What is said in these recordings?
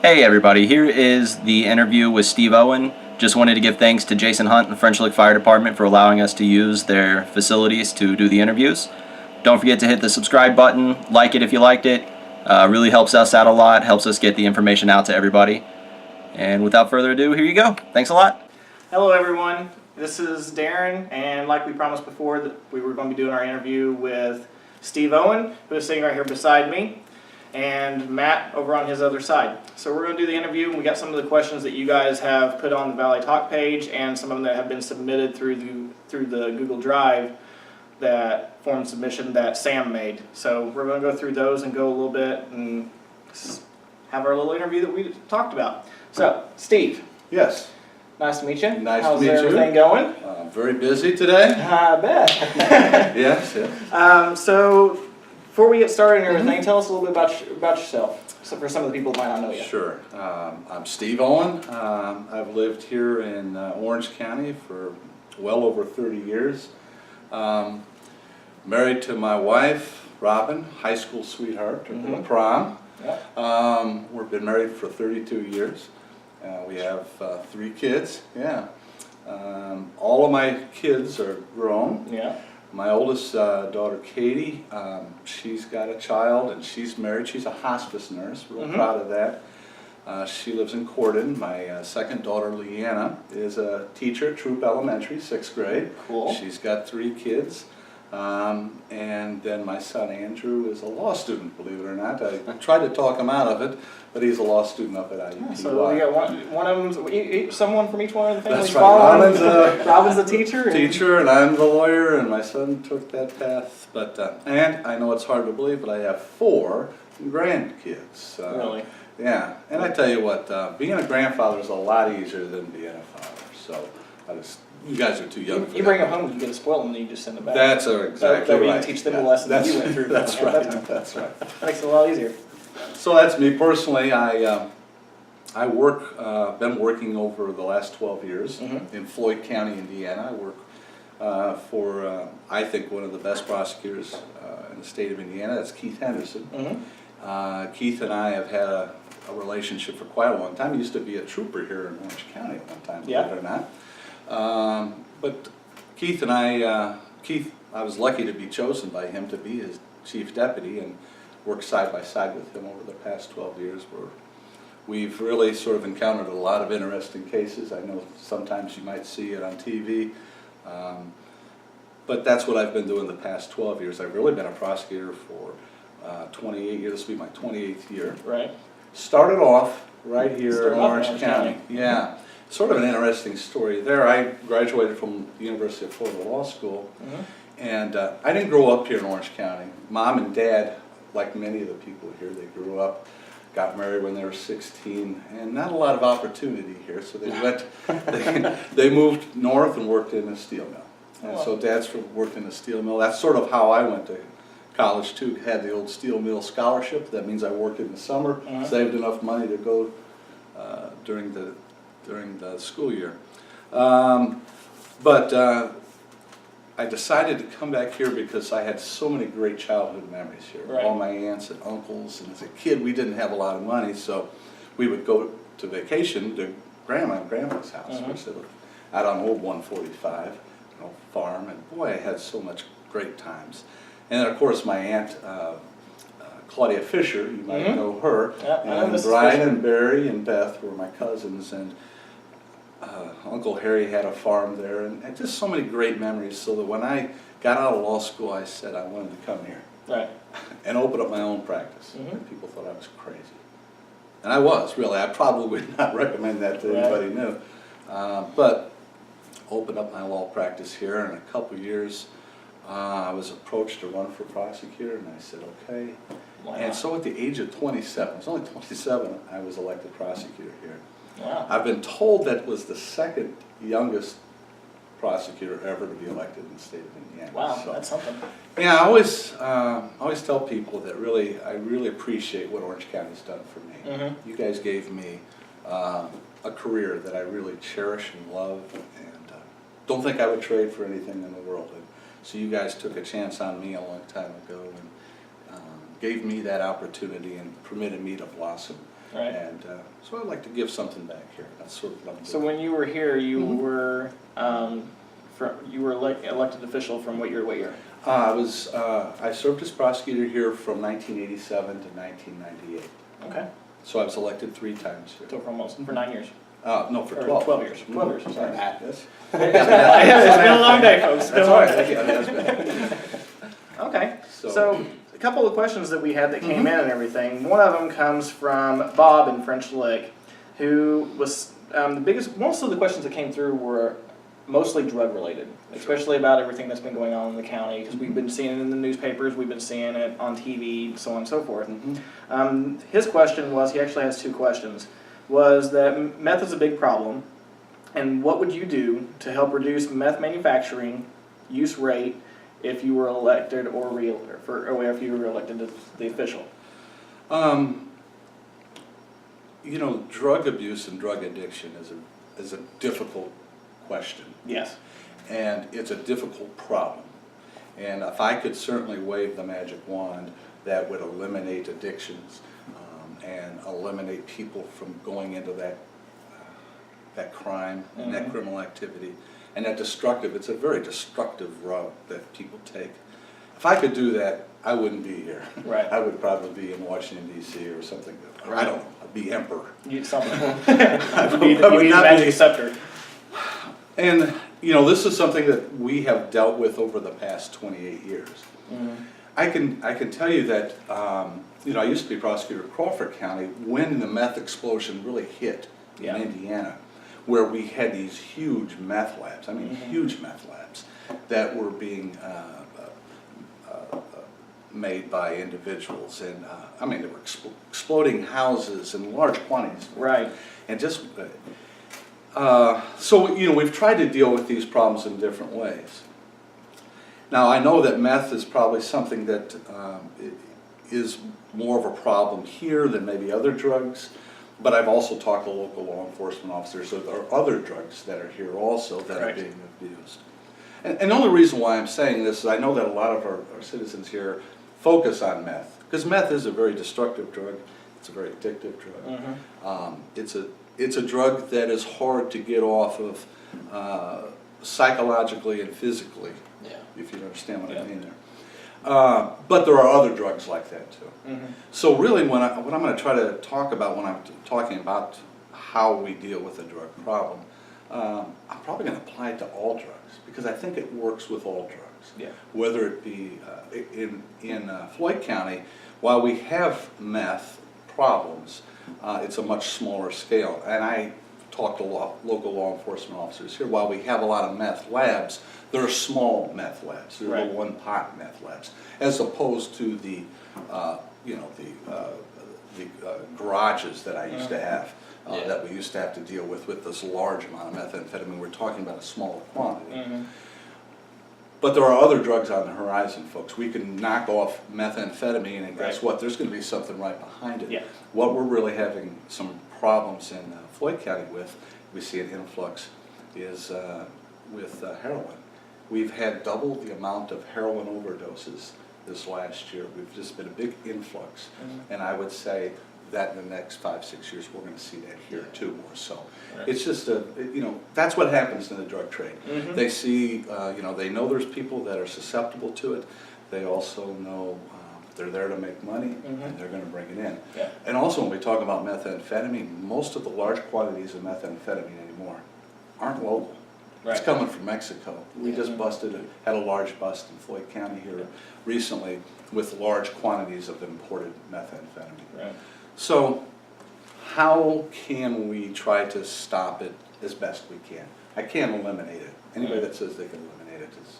Hey everybody, here is the interview with Steve Owen. Just wanted to give thanks to Jason Hunt and the French Lick Fire Department for allowing us to use their facilities to do the interviews. Don't forget to hit the subscribe button, like it if you liked it. Really helps us out a lot, helps us get the information out to everybody. And without further ado, here you go. Thanks a lot. Hello everyone, this is Darren, and like we promised before, that we were going to be doing our interview with Steve Owen, who is sitting right here beside me, and Matt over on his other side. So we're going to do the interview, and we got some of the questions that you guys have put on the Valley Talk page, and some of them that have been submitted through the Google Drive that form submission that Sam made. So we're going to go through those and go a little bit and have our little interview that we talked about. So, Steve. Yes. Nice to meet you. Nice to meet you. How's everything going? Very busy today. I bet. Yes, yes. So, before we get started and everything, tell us a little bit about yourself, so for some of the people who might not know you. Sure. I'm Steve Owen. I've lived here in Orange County for well over 30 years. Married to my wife, Robin, high school sweetheart, took her to prom. Yep. We've been married for 32 years. We have 3 kids. Yeah. All of my kids are grown. Yeah. My oldest daughter, Katie, she's got a child and she's married. She's a hospice nurse. Real proud of that. She lives in Corden. My second daughter, Leanna, is a teacher at Troop Elementary, 6th grade. Cool. She's got 3 kids. And then my son Andrew is a law student, believe it or not. I tried to talk him out of it, but he's a law student up at IUPUI. Yeah, so we got one of them, someone from each one of the families. That's right. Robin's the teacher. Teacher, and I'm the lawyer, and my son took that path. But and I know it's hard to believe, but I have 4 grandkids. Really? Yeah, and I tell you what, being a grandfather is a lot easier than being a father. So you guys are too young for You bring them home, you get to spoil them, and then you just send them back. That's exactly right. That way you teach them the lessons that you went through. That's right. That's right. That makes it a lot easier. So that's me personally. I work, been working over the last 12 years in Floyd County, Indiana. I work for, I think, one of the best prosecutors in the state of Indiana. That's Keith Henderson. Keith and I have had a relationship for quite a long time. He used to be a trooper here in Orange County at one time, believe it or not. But Keith and I was lucky to be chosen by him to be his chief deputy and work side by side with him over the past 12 years where we've really sort of encountered a lot of interesting cases. I know sometimes you might see it on TV, but that's what I've been doing the past 12 years. I've really been a prosecutor for 28 years. This will be my 28th year. Right. Started off right here in Orange County. Yeah. Sort of an interesting story there. I graduated from the University of Florida Law School, and I didn't grow up here in Orange County. Mom and Dad, like many of the people here, they grew up, got married when they were 16, and not a lot of opportunity here, so they went, they moved north and worked in a steel mill. And so Dad's worked in a steel mill. That's sort of how I went to college too. Had the old steel mill scholarship. That means I worked in the summer, saved enough money to go during the school year. But I decided to come back here because I had so many great childhood memories here. Right. All my aunts and uncles, and as a kid we didn't have a lot of money, so we would go to vacation to Grandma and Grandpa's house, which they lived out on Old 145, farm, and boy, I had so much great times. And then of course my aunt Claudia Fisher, you might know her, and Brian and Barry and Beth were my cousins, and Uncle Harry had a farm there, and just so many great memories, so that when I got out of law school I said I wanted to come here and open up my own practice. And people thought I was crazy. And I was, really. I probably would not recommend that to anybody new. But opened up my law practice here, and in a couple of years I was approached to run for prosecutor, and I said okay. Wow. And so at the age of 27, I was only 27, I was elected prosecutor here. Wow. I've been told that was the 2nd youngest prosecutor ever to be elected in the state of Indiana. Wow, so, that's something. Yeah, I always tell people that I really appreciate what Orange County's done for me. You guys gave me a career that I really cherish and love, and don't think I would trade for anything in the world. And so you guys took a chance on me a long time ago and gave me that opportunity and permitted me to blossom. Right. And so I'd like to give something back here. That's sort of what I'm So doing. when you were here, you were elected official from what year? I served as prosecutor here from 1987 to 1998. Okay. So I was elected 3 times here. So for 9 years. No, for Or 12. 12 years. 12 years, sorry. Yes. It's been a long day, folks. It's been That's a all long right. day. Yeah, it has been. Okay. So- So a couple of questions that we had that came in and everything. One of them comes from Bob in French Lick, who was most of the questions that came through were mostly drug related, especially about everything that's been going on in the county, because we've been seeing it in the newspapers, we've been seeing it on TV, so on and so forth. His question was, he actually has 2 questions, was that meth is a big problem, and what would you do to help reduce meth manufacturing use rate if you were elected if you were elected as the official? You know, drug abuse and drug addiction is a difficult question. Yes. And it's a difficult problem. And if I could certainly wave the magic wand that would eliminate addictions and eliminate people from going into that crime and that criminal activity and that destructive, it's a very destructive route that people take. If I could do that, I wouldn't be here. Right. I would probably be in Washington, D.C. or something. I don't know, I'd be emperor. You'd something. I You need the magic scepter. And, you know, this is something that we have dealt with over the past 28 years. I can tell you that, you know, I used to be prosecutor of Crawford County when the meth explosion really hit in Indiana, where we had these huge meth labs, I mean huge meth labs, that were being made by individuals. And, I mean, they were exploding houses in large quantities. Right. And just... so, you know, we've tried to deal with these problems in different ways. Now, I know that meth is probably something that is more of a problem here than maybe other drugs, but I've also talked to local law enforcement officers. So there are other drugs that are here also that are being abused. And the only reason why I'm saying this is I know that a lot of our citizens here focus on meth, because meth is a very destructive drug. It's a very addictive drug. It's a drug that is hard to get off of psychologically and physically, if you understand what I mean there. But there are other drugs like that too. So really what I'm going to try to talk about when I'm talking about how we deal with a drug problem, I'm probably going to apply it to all drugs because I think it works with all drugs. Whether it be in Floyd County, while we have meth problems, it's a much smaller scale. And I talk to local law enforcement officers here. While we have a lot of meth labs, there are small meth labs. They're the one-pot meth labs, as opposed to the, you know, the garages that I used to have, that we used to have to deal with this large amount of methamphetamine. We're talking about a smaller quantity. But there are other drugs on the horizon, folks. We can knock off methamphetamine, and guess what? There's going to be something right behind it. What we're really having some problems in Floyd County with, we see an influx, is with heroin. We've had double the amount of heroin overdoses this last year. We've just been a big influx. And I would say that in the next 5-6 years, we're going to see that here too, more so. It's just you know, that's what happens in the drug trade. They see, you know, they know there's people that are susceptible to it. They also know they're there to make money, and they're going to bring it in. And also when we talk about methamphetamine, most of the large quantities of methamphetamine anymore aren't local. It's coming from Mexico. We just had a large bust in Floyd County here recently with large quantities of imported methamphetamine. So how can we try to stop it as best we can? I can't eliminate it. Anybody that says they can eliminate it is...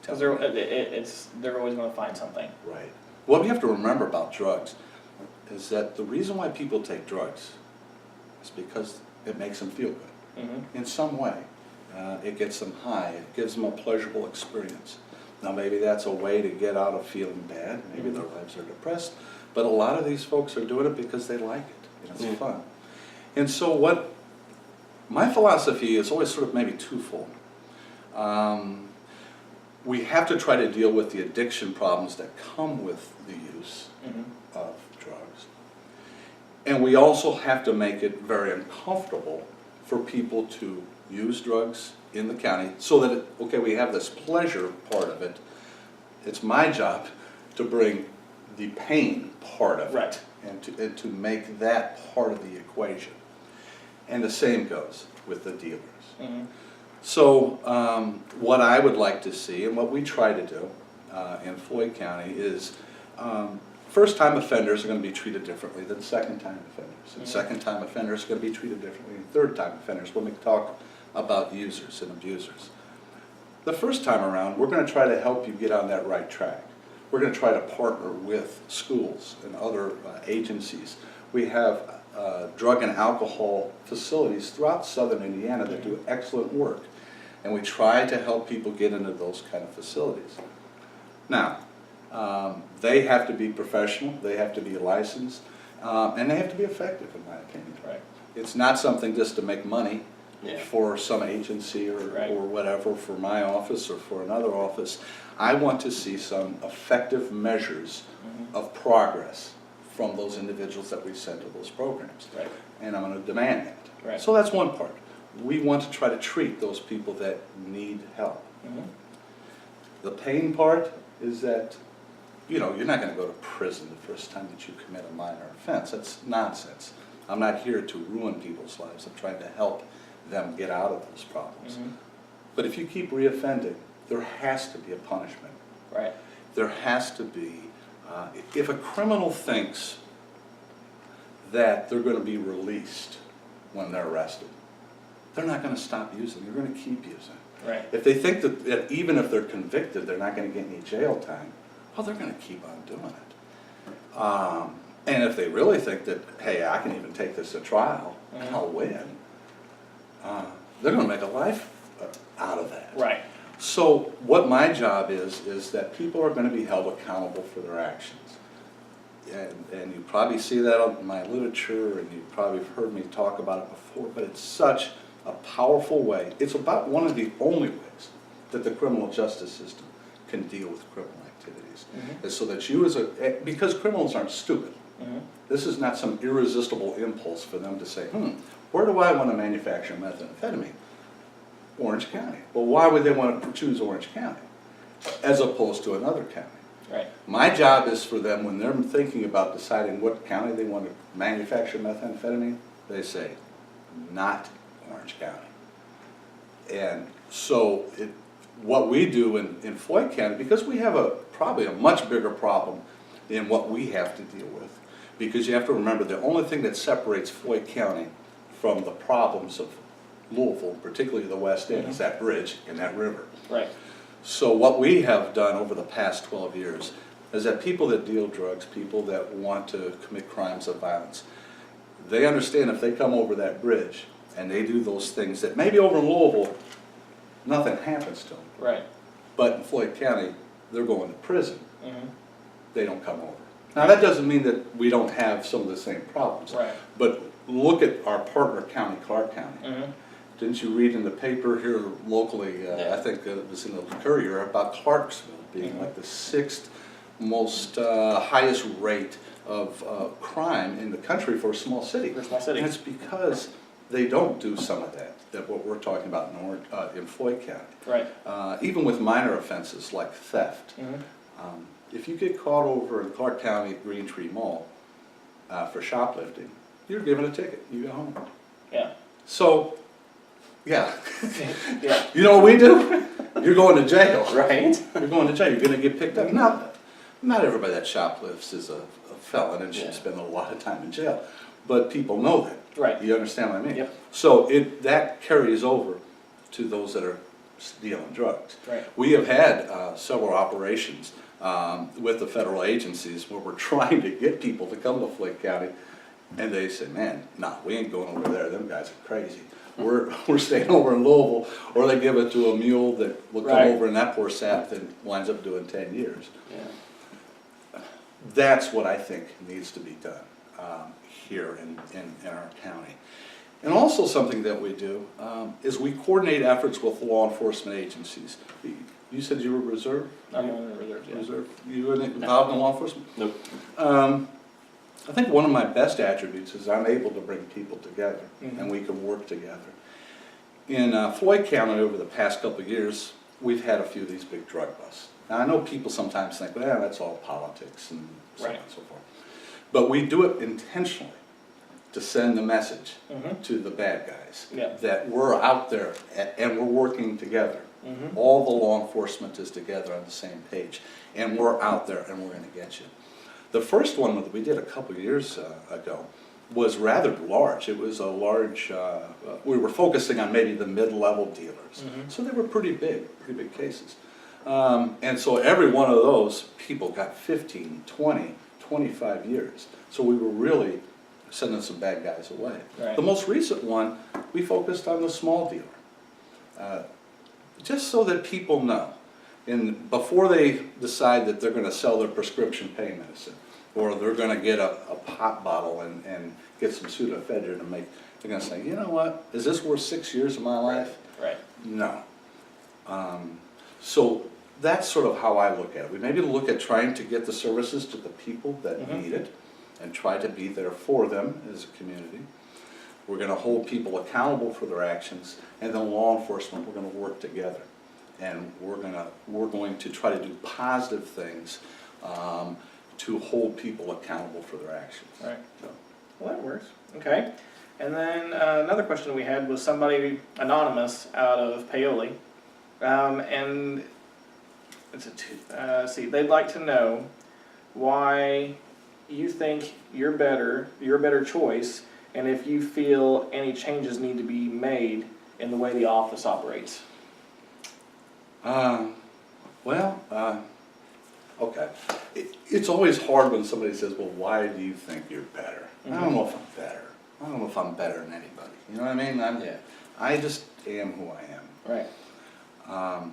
Because they're always going to find something. Right. What we have to remember about drugs is that the reason why people take drugs is because it makes them feel good in some way. It gets them high. It gives them a pleasurable experience. Now maybe that's a way to get out of feeling bad. Maybe their lives are depressed. But a lot of these folks are doing it because they like it. And it's fun. And so what my philosophy is always sort of maybe twofold. We have to try to deal with the addiction problems that come with the use of drugs. And we also have to make it very uncomfortable for people to use drugs in the county so that, okay, we have this pleasure part of it. It's my job to bring the pain part of Right. it and to make that part of the equation. And the same goes with the dealers. Mm-hmm. So what I would like to see and what we try to do in Floyd County is first-time offenders are going to be treated differently than second-time offenders. And second-time offenders are going to be treated differently than third-time offenders when we talk about users and abusers. The first time around, we're going to try to help you get on that right track. We're going to try to partner with schools and other agencies. We have drug and alcohol facilities throughout southern Indiana that do excellent work. And we try to help people get into those kind of facilities. Now, they have to be professional, they have to be licensed, and they have to be effective, in my opinion. Right. It's not something just to make money Yeah. for some agency or Right. whatever, for my office or for another office. I want to see some effective measures of progress from those individuals that we send to those programs. Right. And I'm going to demand that. Right. So that's one part. We want to try to treat those people that need help. Mm-hmm. The pain part is that, you know, you're not going to go to prison the first time that you commit a minor offense. That's nonsense. I'm not here to ruin people's lives. I'm trying to help them get out of those problems. Mm-hmm. But if you keep reoffending, there has to be a punishment. Right. There has to be, if a criminal thinks that they're going to be released when they're arrested, they're not going to stop using, they're going to keep using. Right. If they think that even if they're convicted, they're not going to get any jail time, well, they're going to keep on doing it. And if they really think that, hey, I can even take this to trial, and I'll win, they're going to make a life out of that. Right. So what my job is that people are going to be held accountable for their actions. And you probably see that in my literature, and you probably have heard me talk about it before, but it's such a powerful way. It's about one of the only ways that the criminal justice system can deal with criminal activities. Is so that you because criminals aren't stupid. This is not some irresistible impulse for them to say, where do I want to manufacture methamphetamine? Orange County. Well, why would they want to choose Orange County as opposed to another county? Right. My job is for them, when they're thinking about deciding what county they want to manufacture methamphetamine, they say, not Orange County. And so what we do in Floyd County, because we have probably a much bigger problem than what we have to deal with, because you have to remember the only thing that separates Floyd County from the problems of Louisville, particularly the West End, is that bridge and that river. Right. So what we have done over the past 12 years is that people that deal drugs, people that want to commit crimes of violence, they understand if they come over that bridge and they do those things that maybe over in Louisville, nothing happens to them. Right. But in Floyd County, they're going to prison. Mm-hmm. They don't come over. Now that doesn't mean that we don't have some of the same problems. Right. But look at our partner county, Clark County. Mm-hmm. Didn't you read in the paper here locally, Yeah. I think it was in the Courier, about Clarksville being like the 6th most highest rate of crime in the country for a small city. For a small city. And it's because they don't do some of that what we're talking about in Floyd County. Right. Even with minor offenses like theft. Mm-hmm. If you get caught over in Clark County at Green Tree Mall for shoplifting, you're given a ticket, you go home. Yeah. So, yeah. Yeah. You know what we do? You're going to jail. Right. You're going to jail. You're going to get picked up. Now, not everybody that shoplifts is a felon and should spend a lot of time in jail. But people know that. Right. You understand what I mean? Yep. So that carries over to those that are dealing drugs. Right. We have had several operations with the federal agencies where we're trying to get people to come to Floyd County, and they say, man, nah, we ain't going over there. Them guys are crazy. We're staying over in Louisville, or they give it to a mule that will come over, and that poor sap then winds up doing 10 years. Yeah. That's what I think needs to be done here in our county. And also something that we do is we coordinate efforts with law enforcement agencies. You said you were reserve? I'm on the reserve. Yeah. Reserve. You were involved in law enforcement? Nope. I think one of my best attributes is I'm able to bring people together, and we can work together. In Floyd County over the past couple of years, we've had a few of these big drug busts. Now I know people sometimes think, well, that's all politics and so on and so forth. But we do it intentionally to send the message to the bad guys that we're out there and we're working together. All the law enforcement is together on the same page, and we're out there and we're going to get you. The first one that we did a couple of years ago was rather large. It was a large, we were focusing on maybe the mid-level dealers. So they were pretty big cases. And so every one of those people got 15, 20, 25 years. So we were really sending some bad guys away. Right. The most recent one, we focused on the small dealer. Just so that people know, and before they decide that they're going to sell their prescription pain medicine, or they're going to get a pop bottle and get some pseudoephedrine and make, they're going to say, you know what, is this worth 6 years of my life? Right. No. So that's sort of how I look at it. We maybe look at trying to get the services to the people that need it and try to be there for them as a community. We're going to hold people accountable for their actions, and then law enforcement, we're going to work together. And we're going to try to do positive things to hold people accountable for their actions. Right. So. Well, that works. Okay. And then another question we had was somebody anonymous out of Paoli, and it's see, they'd like to know why you think you're a better choice, and if you feel any changes need to be made in the way the office operates. Okay. It's always hard when somebody says, well, why do you think you're better? I don't know if I'm better. I don't know if I'm better than anybody. You know what I mean? I just am who I am. Right.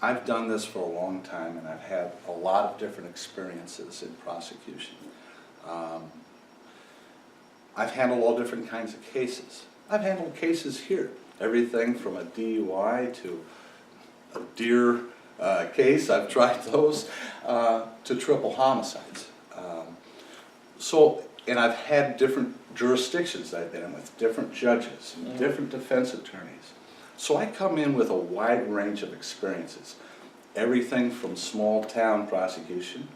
I've done this for a long time, and I've had a lot of different experiences in prosecution. I've handled all different kinds of cases. I've handled cases here, everything from a DUI to a deer case, I've tried those, to triple homicides. And I've had different jurisdictions I've been in with, different judges, and different defense attorneys. So I come in with a wide range of experiences, everything from small town prosecution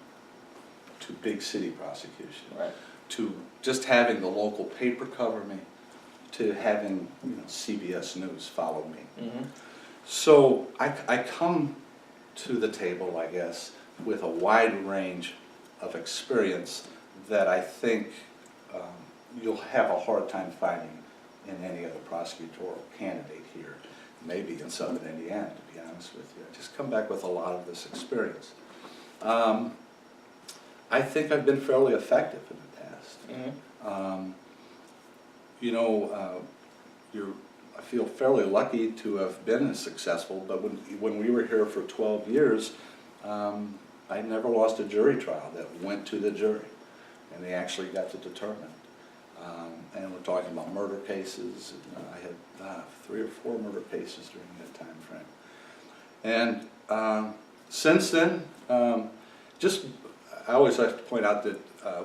to big city prosecution, to just having the local paper cover me, to having CBS News follow me. So I come to the table, I guess, with a wide range of experience that I think you'll have a hard time finding in any other prosecutorial candidate here, maybe in Southern Indiana, to be honest with you. I just come back with a lot of this experience. I think I've been fairly effective in the past. I feel fairly lucky to have been as successful, but when we were here for 12 years, I never lost a jury trial that went to the jury, and they actually got to determine it. And we're talking about murder cases. I had 3 or 4 murder cases during that time frame. And since then, I always like to point out that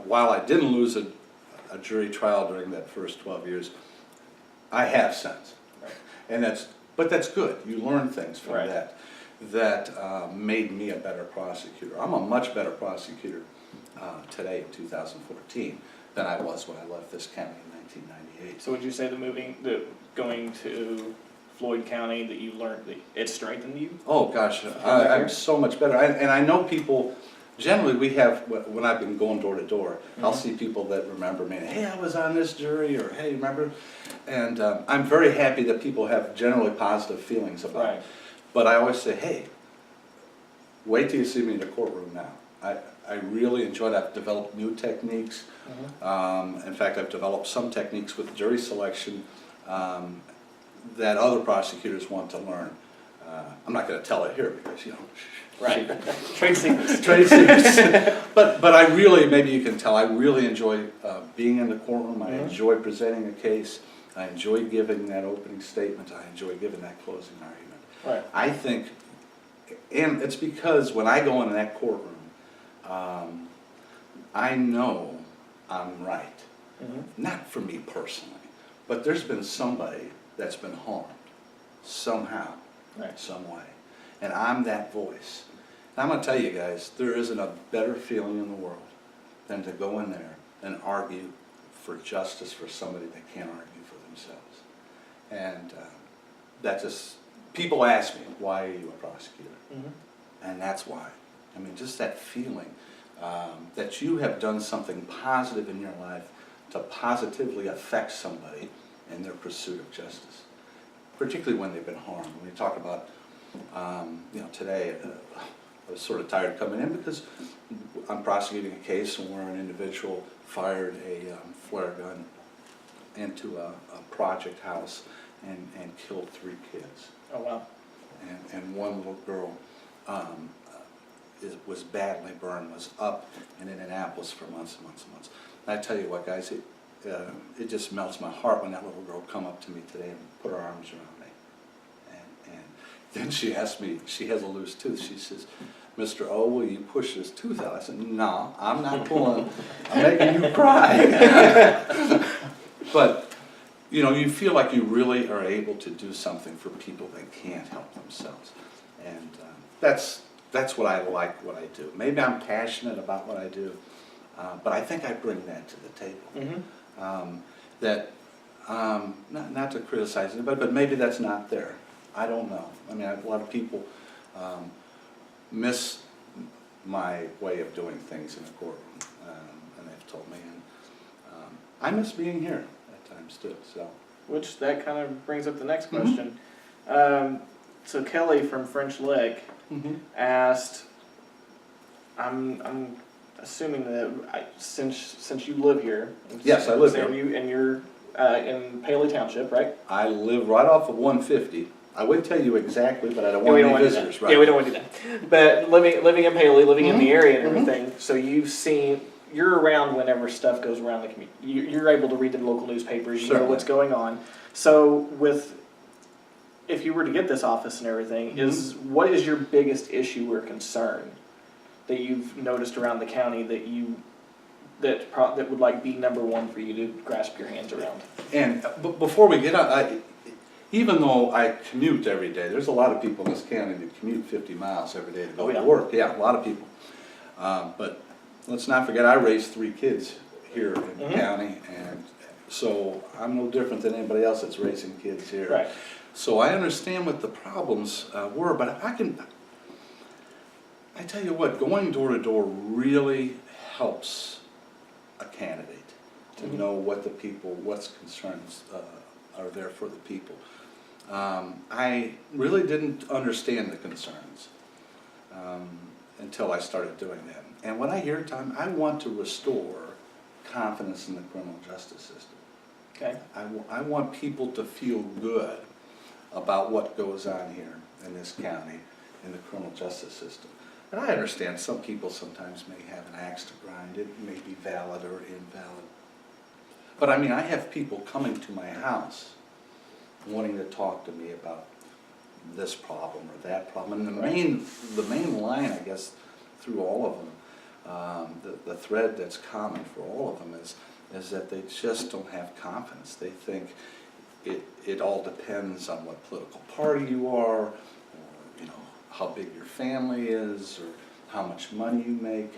while I didn't lose a jury trial during that first 12 years, I have since. And but that's good. You learn things from that made me a better prosecutor. I'm a much better prosecutor today in 2014 than I was when I left this county in 1998. So would you say going to Floyd County that you learned that it strengthened you? Oh gosh, I'm so much better. And I know people. Generally, we have, when I've been going door to door, I'll see people that remember me, hey, I was on this jury, or hey, remember? And I'm very happy that people have generally positive feelings about it. But I always say, hey, wait till you see me in the courtroom now. I really enjoy that. I've developed new techniques. In fact, I've developed some techniques with jury selection that other prosecutors want to learn. I'm not going to tell it here because, Trade secrets. Trade secrets. But I really, maybe you can tell, I really enjoy being in the courtroom. I enjoy presenting a case. I enjoy giving that opening statement. I enjoy giving that closing argument. I think, and it's because when I go in that courtroom, I know I'm right. Mhm. Not for me personally, but there's been somebody that's been harmed somehow, Right. some way. And I'm that voice. And I'm going to tell you guys, there isn't a better feeling in the world than to go in there and argue for justice for somebody that can't argue for themselves. And that just, people ask me, why are you a prosecutor? Mhm. And that's why. I mean, just that feeling that you have done something positive in your life to positively affect somebody in their pursuit of justice, particularly when they've been harmed. When we talk about, today, I was sort of tired coming in because I'm prosecuting a case where an individual fired a flare gun into a project house and killed 3 kids. Oh, wow. And one little girl was badly burned, was up in Indianapolis for months and months and months. And I tell you what, guys, it just melts my heart when that little girl come up to me today and put her arms around me. And then she asked me, she has a loose tooth, she says, Mr. O, will you push this tooth out? I said, no, I'm not pulling, I'm making you cry. But, you feel like you really are able to do something for people that can't help themselves. And that's what I like, what I do. Maybe I'm passionate about what I do, but I think I bring that to the table. Mm-hmm. Not to criticize anybody, but maybe that's not there. I don't know. I mean, a lot of people miss my way of doing things in a courtroom, and they've told me, and I miss being here at times too. So, Which that kind of brings up the next question. So Kelly from French Lick asked, I'm assuming that since you live here. Yes, I live here. And you're in Paley Township, right? I live right off of 150. I would tell you exactly, but I don't want any visitors, right? Yeah, we don't want to do that. But living in Paley, living in the area and everything, so you're around whenever stuff goes around the community. You're able to read the local newspapers, you know what's going on. So if you were to get this office and everything, what is your biggest issue or concern that you've noticed around the county that would be number one for you to grasp your hands around? And before we get on, even though I commute every day, there's a lot of people in this county that commute 50 miles every day to go to work. Yeah, a lot of people. But let's not forget, I raised 3 kids here in the county, and so I'm no different than anybody else that's raising kids here. Right. So I understand what the problems were, but I tell you what, going door to door really helps a candidate to know what what's concerns are there for the people. I really didn't understand the concerns until I started doing that. And when I hear time, I want to restore confidence in the criminal justice system. Okay. I want people to feel good about what goes on here in this county in the criminal justice system. And I understand some people sometimes may have an axe to grind. It may be valid or invalid. But I mean, I have people coming to my house wanting to talk to me about this problem or that problem. And the main line, I guess, through all of them, the thread that's common for all of them is that they just don't have confidence. They think it all depends on what political party you are, or how big your family is, or how much money you make.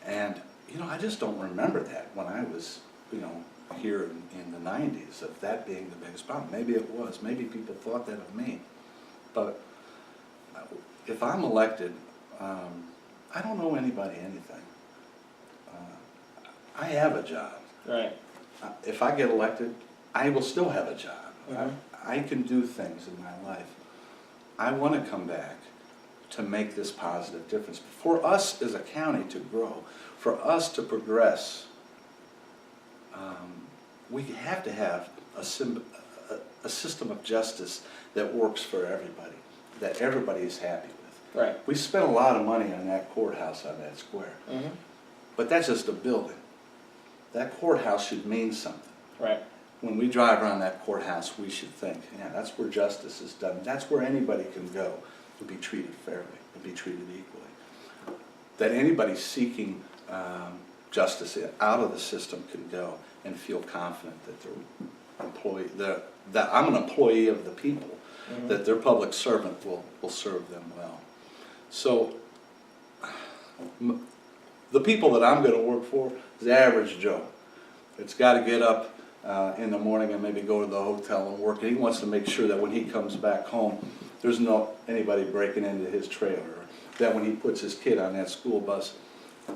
And I just don't remember that when I was here in the 90s, of that being the biggest problem. Maybe it was. Maybe people thought that of me. But if I'm elected, I don't owe anybody anything. I have a job. Right. If I get elected, I will still have a job. I can do things in my life. I want to come back to make this positive difference. For us as a county to grow, for us to progress, we have to have a system of justice that works for everybody, that everybody is happy with. Right. We spent a lot of money on that courthouse on that square, but that's just a building. That courthouse should mean something. Right. When we drive around that courthouse, we should think, yeah, that's where justice is done. That's where anybody can go and be treated fairly, and be treated equally. That anybody seeking justice out of the system can go and feel confident that their employee, that I'm an employee of the people, that their public servant will serve them well. So the people that I'm going to work for is the average Joe. It's got to get up in the morning and maybe go to the hotel and work. And he wants to make sure that when he comes back home, there's no anybody breaking into his trailer. That when he puts his kid on that school bus, you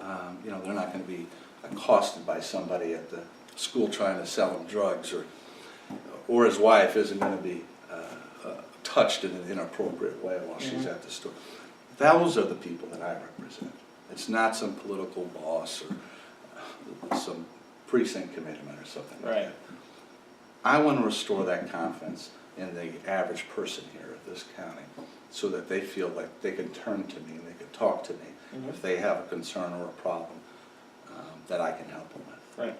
know, they're not going to be accosted by somebody at the school trying to sell him drugs, or his wife isn't going to be touched in an inappropriate way while she's at the store. Those are the people that I represent. It's not some political boss or some precinct committeeman or something like that. I want to restore that confidence in the average person here of this county so that they feel like they can turn to me and they can talk to me if they have a concern or a problem that I can help them with. Right.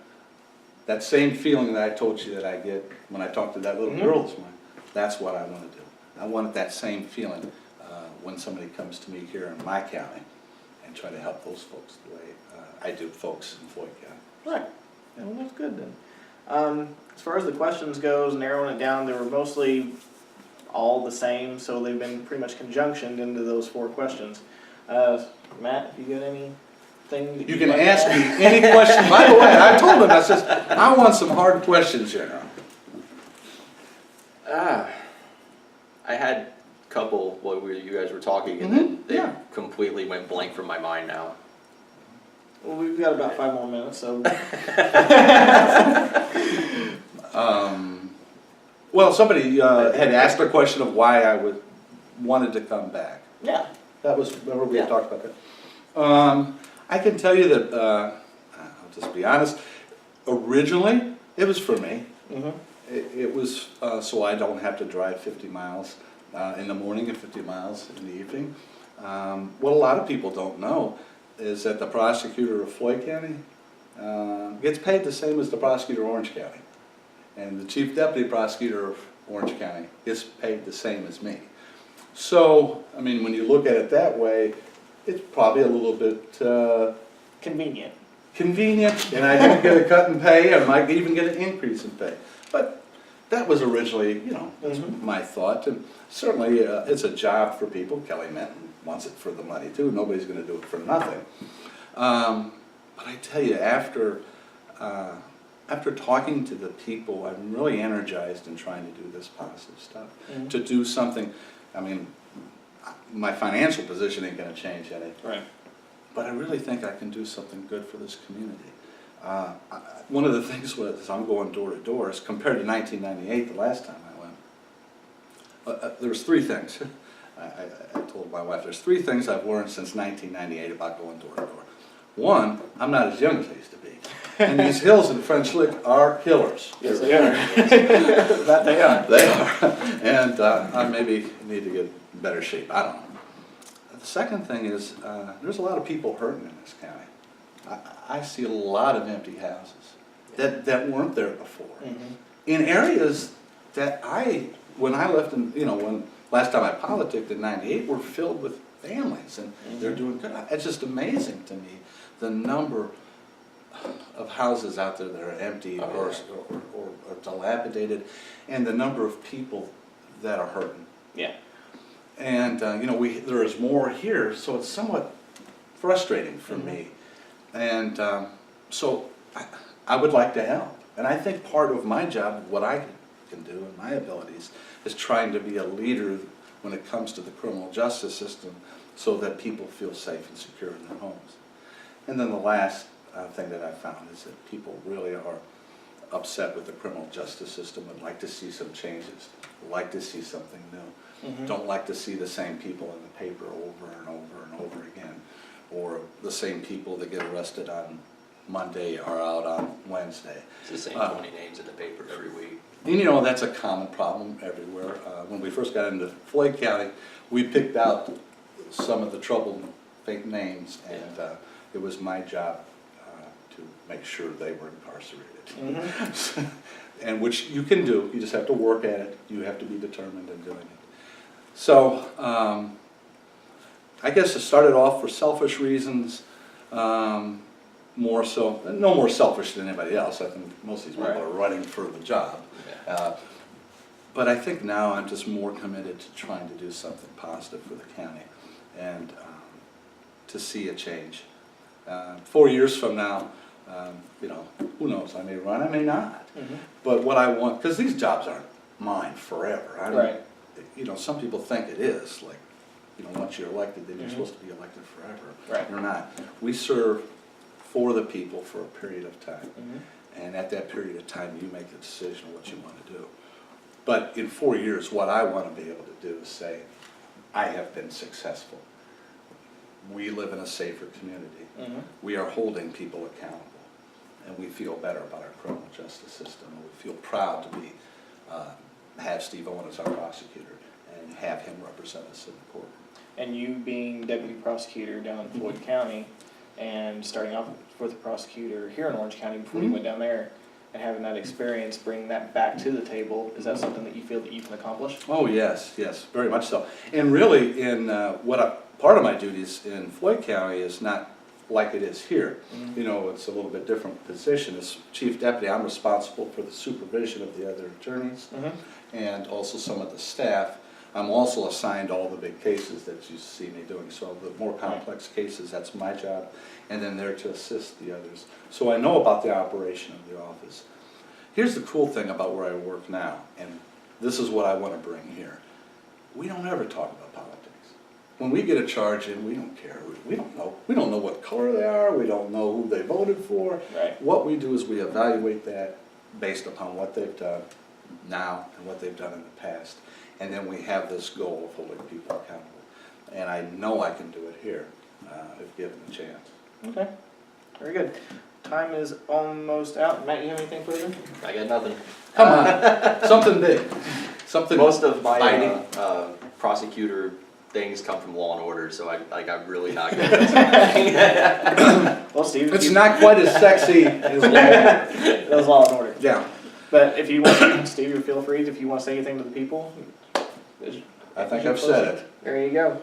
That same feeling that I told you that I get when I talked to that little girl this morning, that's what I want to do. I want that same feeling when somebody comes to me here in my county and try to help those folks the way I do folks in Floyd County. Right. Yeah, well, that's good then. As far as the questions goes, narrowing it down, they were mostly all the same, so they've been pretty much conjunctioned into those 4 questions. Matt, if you got anything that you can ask me any question. By the way, I told him, I says, I want some hard questions here. I had a couple while you guys were talking, and then they completely went blank from my mind now. Well, we've got about 5 more minutes, so. Well, somebody had asked a question of why I wanted to come back. Yeah. That was, remember we had talked about that? I can tell you that, I'll just be honest, originally it was for me. It was so I don't have to drive 50 miles in the morning and 50 miles in the evening. What a lot of people don't know is that the prosecutor of Floyd County gets paid the same as the prosecutor of Orange County. And the chief deputy prosecutor of Orange County gets paid the same as me. So, I mean, when you look at it that way, it's probably a little bit convenient. Convenient, and I didn't get a cut in pay, I might even get an increase in pay. But that was originally, you know, that's my thought. And certainly it's a job for people. Kelly Menton wants it for the money too. Nobody's going to do it for nothing. But I tell you, after talking to the people, I'm really energized in trying to do this positive stuff. To do something, I mean, my financial position ain't going to change any. Right. But I really think I can do something good for this community. One of the things was I'm going door to door is compared to 1998, the last time I went. There was 3 things. I told my wife there's 3 things I've learned since 1998 about going door to door. 1, I'm not as young as I used to be. And these hills in French Lick are killers. Yes, they are. That they are. They are. And I maybe need to get in better shape. I don't know. The second thing is there's a lot of people hurting in this county. I see a lot of empty houses that weren't there before. In areas that when I left, when last time I politicked in '98, were filled with families and they're doing good. It's just amazing to me the number of houses out there that are empty or dilapidated, and the number of people that are hurting. Yeah. And there is more here, so it's somewhat frustrating for me. And so I would like to help. And I think part of my job, what I can do and my abilities, is trying to be a leader when it comes to the criminal justice system so that people feel safe and secure in their homes. And then the last thing that I found is that people really are upset with the criminal justice system, would like to see some changes, would like to see something new. Don't like to see the same people in the paper over and over and over again, or the same people that get arrested on Monday are out on Wednesday. It's the same 20 names in the paper every week. And that's a common problem everywhere. When we first got into Floyd County, we picked out some of the troubled fake names, and it was my job to make sure they were incarcerated. And which you can do, you just have to work at it, you have to be determined in doing it. So, I guess it started off for selfish reasons, more so, no more selfish than anybody else. I think most of these people Right. are running for the job. Yeah. But I think now I'm just more committed to trying to do something positive for the county and to see a change. 4 years from now, you know, who knows, I may run, I may not. Mhm. But what I want, because these jobs aren't mine forever. I don't, Right. You know, some people think it is, like, you know, once you're elected, then you're Mhm. supposed to be elected forever. Right. You're not. We serve for the people for a period of time. Mhm. And at that period of time, you make the decision what you want to do. But in 4 years, what I want to be able to do is say, I have been successful. We live in a safer community. Mhm. We are holding people accountable. And we feel better about our criminal justice system. And we feel proud to be, have Steve Owen as our prosecutor and have him represent us in the court. And you being deputy prosecutor down in Floyd County and starting off with the prosecutor here in Orange County before you went down there and having that experience, bringing that back to the table, is that something that you feel that you can accomplish? Oh, yes, yes, very much so. And really, in part of my duties in Floyd County is not like it is here. Mhm. You know, it's a little bit different position. As chief deputy, I'm responsible for the supervision of the other attorneys Mhm. and also some of the staff. I'm also assigned all the big cases that you see me doing. So the more complex cases, that's my job, and then there to assist the others. So I know about the operation of the office. Here's the cool thing about where I work now, and this is what I want to bring here. We don't ever talk about politics. When we get a charge in, we don't care. We don't know. We don't know what color they are. We don't know who they voted for. Right. What we do is we evaluate that based upon what they've done now and what they've done in the past. And then we have this goal of holding people accountable. And I know I can do it here if given a chance. Okay, very good. Time is almost out. Matt, you have anything further? I got nothing. Come on, something big, something Most of my fighting. prosecutor things come from Law and Order, so I'm really not good at this. Well, Steve, It's not quite as sexy as that was Law and Order. Yeah, But if you want, Steve, you feel free if you want to say anything to the people. I think I've said it. There you go.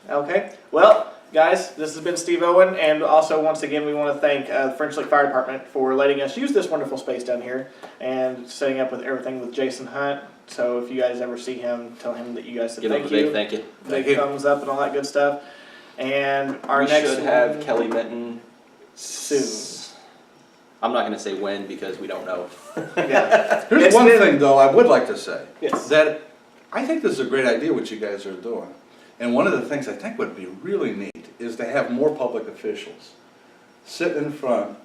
Okay, well, guys, this has been Steve Owen, and also once again we want to thank the French Lick Fire Department for letting us use this wonderful space down here and setting up with everything with Jason Hunt. So if you guys ever see him, tell him that you guys said Give him thank a big you. thank you. Big thumbs up and all that good stuff. And our We next should have one Kelly Minton soon. I'm not going to say when because we don't know. Yeah. Here's It's one been- thing though I would like to say. Yes. That I think this is a great idea what you guys are doing. And one of the things I think would be really neat is to have more public officials sit in front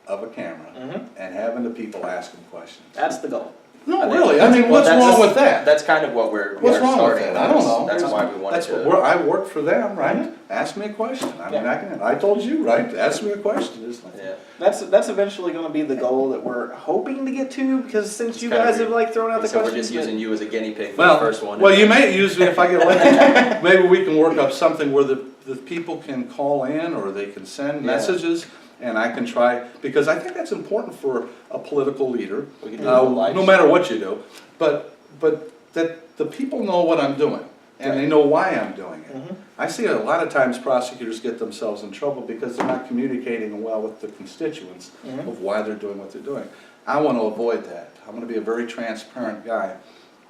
of a camera Mhm. and having the people ask them questions. That's the goal. No, I think- really, I mean, well, what's that's- wrong with that? That's kind of what we're What's wrong with starting that? I don't know. That's why we wanted That's to. where I work for them, right? Mhm. Ask me a question. I mean, Yeah. I told you, right? Ask me a question. Just like, Yeah. That's eventually going to be the goal that we're hoping to get to, because since you It's kinda guys have like thrown out the So we're questions. just using you as a guinea pig for Well, the first one. well, you may use me if I get elected. Maybe we can work up something where the people can call in or they can send Yeah. messages and I can try, because I think that's important for a political leader, We can do a live no matter what you do, but that the people know what I'm doing and they know why I'm doing it. Mhm. I see a lot of times prosecutors get themselves in trouble because they're not communicating well with the constituents Mhm. of why they're doing what they're doing. I want to avoid that. I'm going to be a very transparent guy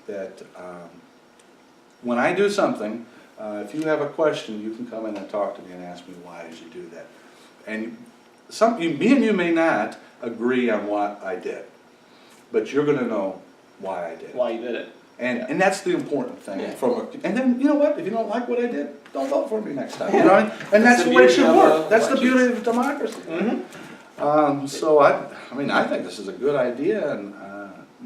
that when I do something, if you have a question, you can come in and talk to me and ask me why did you do that. And me and you may not agree on what I did, but you're going to know why I did it. Why you did it. And that's the important thing. Yeah. And then, you know what, if you don't like what I did, don't vote for me next time. You know? And that's the way it beauty should of work. That's the elections. beauty of democracy. Mhm. So I mean, I think this is a good idea, and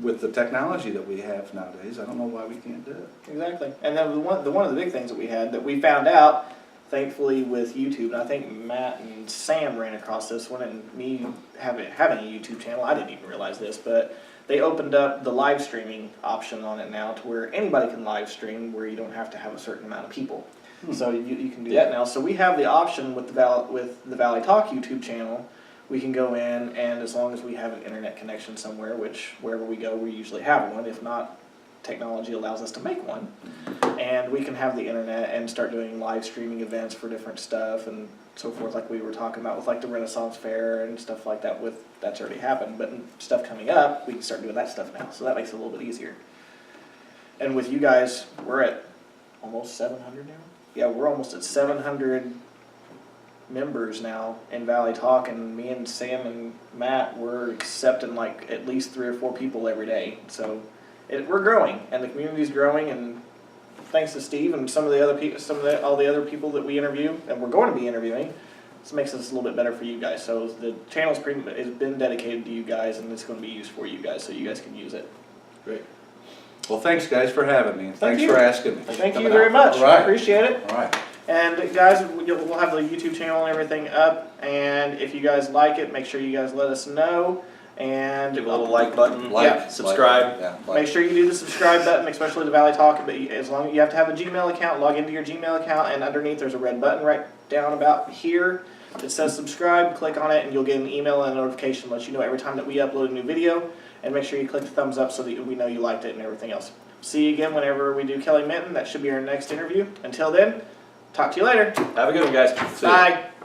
with the technology that we have nowadays, I don't know why we can't do it. Exactly. And then one of the big things that we had that we found out, thankfully with YouTube, and I think Matt and Sam ran across this one, and me having a YouTube channel, I didn't even realize this, but they opened up the live streaming option on it now to where anybody can live stream, where you don't have to have a certain amount of people. So you can do that now. So we have the option with the Valley Talk YouTube channel. We can go in, and as long as we have an internet connection somewhere, which wherever we go we usually have one, if not, technology allows us to make one. and we can have the internet and start doing live streaming events for different stuff and so forth, like we were talking about with like the Renaissance Fair and stuff like that. With that's already happened, but stuff coming up, we can start doing that stuff now. So that makes it a little bit easier. And with you guys, we're at almost 700 now. Yeah, we're almost at 700 members now in Valley Talk, and me and Sam and Matt, we're accepting like at least 3 or 4 people every day. So we're growing, and the community's growing, and thanks to Steve and some of the other people, all the other people that we interview, and we're going to be interviewing, this makes us a little bit better for you guys. So the channel's has been dedicated to you guys, and it's going to be used for you guys, so you guys can use it. Great. Well, thanks guys for having me. Thanks you. for asking me. Thank you very much. All right. I appreciate it. All right. And guys, we'll have the YouTube channel and everything up, and if you guys like it, make sure you guys let us know. And Give a little like button, Yeah. subscribe. Make sure you do the subscribe button, especially the Valley Talk. But as long as you have to have a Gmail account, log into your Gmail account, and underneath there's a red button right down about here that says subscribe. Click on it, and you'll get an email and a notification let you know every time that we upload a new video. And make sure you click the thumbs up so that we know you liked it and everything else. See you again whenever we do Kelly Minton. That should be our next interview. Until then, talk to you later. Have a good one, guys. See ya. Bye.